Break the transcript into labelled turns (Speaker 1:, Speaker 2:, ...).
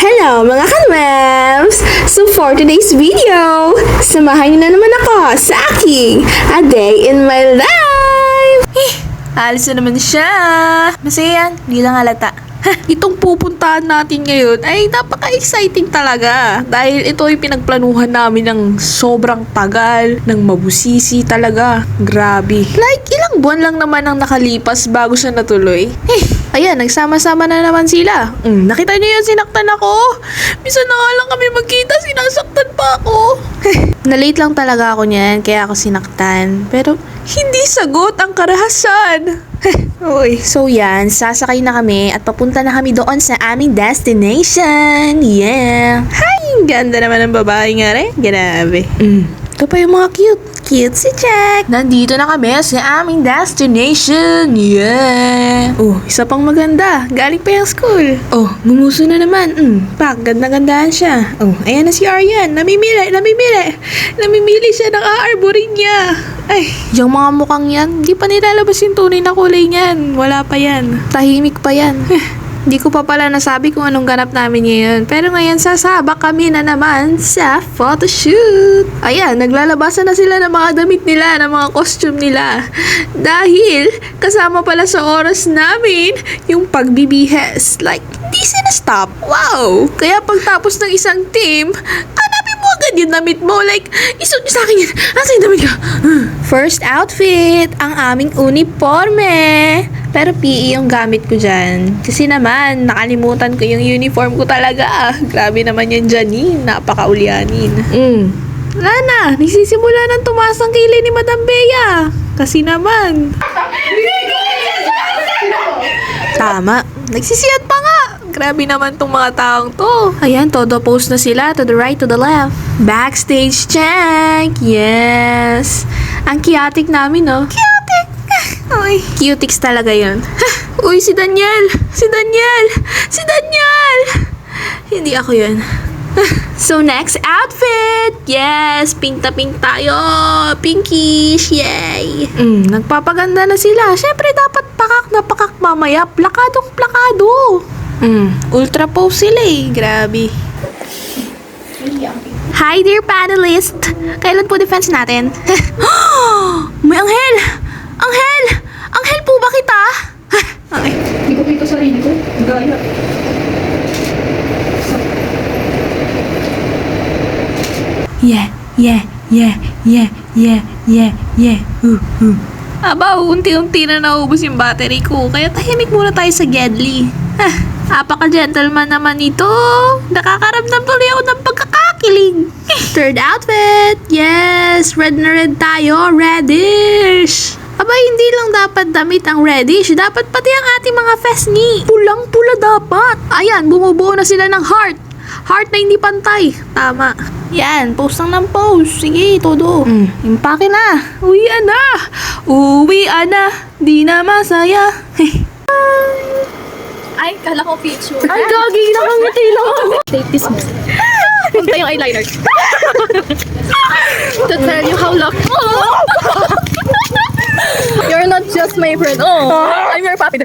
Speaker 1: Hello mga kanwems! So for today's video, samahan niyo na naman ako sa aking A Day in My Life!
Speaker 2: Alis na naman siya. Masaya yan, hindi lang halata.
Speaker 1: Itong pupuntahan natin ngayon ay napaka-exciting talaga dahil ito ay pinagplanuhan namin ng sobrang tagal, ng mabusisi talaga. Grabe. Like, ilang buwan lang naman ang nakalipas bago siya natuloy. Ayan, nagsama-sama na naman sila. Nakita niyo yun, sinaktan ako. Minsan na nga lang kami magkita, sinasaktan pa ako. Na-late lang talaga ako niyan, kaya ako sinaktan. Pero, hindi sagot ang karahasan. Uy. So yan, sasakay na kami at papunta na kami doon sa aming destination. Yeah. Hi! Ganda naman ng babae nga rin. Grabe. Ito pa yung mga cute. Cute si Jack. Nandito na kami sa aming destination. Yeah. Oh, isa pang maganda. Galing pa yung school. Oh, gumuso na naman. Pak, ganda-gandahan siya. Oh, ayan na si Aryan. Namimili siya ng aarborin niya. Ay, yung mga mukhang yan, di pa nilalabas yung tunay na kulay niyan. Wala pa yan. Tahimik pa yan. Hindi ko pa pala nasabi kung anong ganap namin ngayon. Pero ngayon sasabak kami na naman sa photoshoot. Ayan, naglalabasan na sila ng mga damit nila, ng mga costume nila. Dahil kasama pala sa oras namin yung pagbibihis. Like, hindi sinastop. Wow! Kaya pagtapos ng isang team, hanapin mo agad yung damit mo. Like, isuot niyo sa akin yan. Asa yung damit ko? First outfit, ang aming uniforme. Pero PE yung gamit ko dyan. Kasi naman, nakalimutan ko yung uniform ko talaga. Grabe naman yan, Janine. Napakaulyanin. Wala na. Nagsisimula ng tumaas ang kilay ni Madam Bea. Kasi naman. Tama. Nagsisiyat pa nga. Grabe naman tong mga taong to. Ayan, todo post na sila. To the right, to the left. Backstage check. Yes. Ang chaotic namin, no? Chaotic. Uy, cutics talaga yun. Uy, si Daniel! Si Daniel! Si Daniel! Hindi ako yun. So, next outfit! Yes! Pink na pink tayo! Pinkish! Yay! Nagpapaganda na sila. Siyempre, dapat pakak na pakak mamaya. Plakadong plakado! Ultra pose sila eh. Grabe. Hi dear panelist! Kailan po defense natin? May anghel! Anghel! Anghel po ba kita? Okay.
Speaker 3: Hindi ko kita sarili ko. Gaya.
Speaker 1: Yeah. Aba, unti-unti na naubos yung battery ko. Kaya tahimik muna tayo sa Gedli. Apaka-gentleman naman ito. Nakakaramdam tuloy ako ng pagkakakilig. Third outfit. Yes, red na red tayo. Reddish. Aba, hindi lang dapat damit ang reddish. Dapat pati ang ating mga fesni. Pulang-pula dapat. Ayan, bumubuo na sila ng heart. Heart na hindi pantay. Tama. Yan, post lang ng post. Sige, todo. Impake na. Uwian na. Uwian na. Di na masaya.
Speaker 3: Ay, kala ko picture.
Speaker 1: Ay, gagi. Nakangiti lang ako.
Speaker 3: Take this mo. Punta yung eyeliner. To tell you how lucky. You're not just my friend. Oh, I'm your puppy.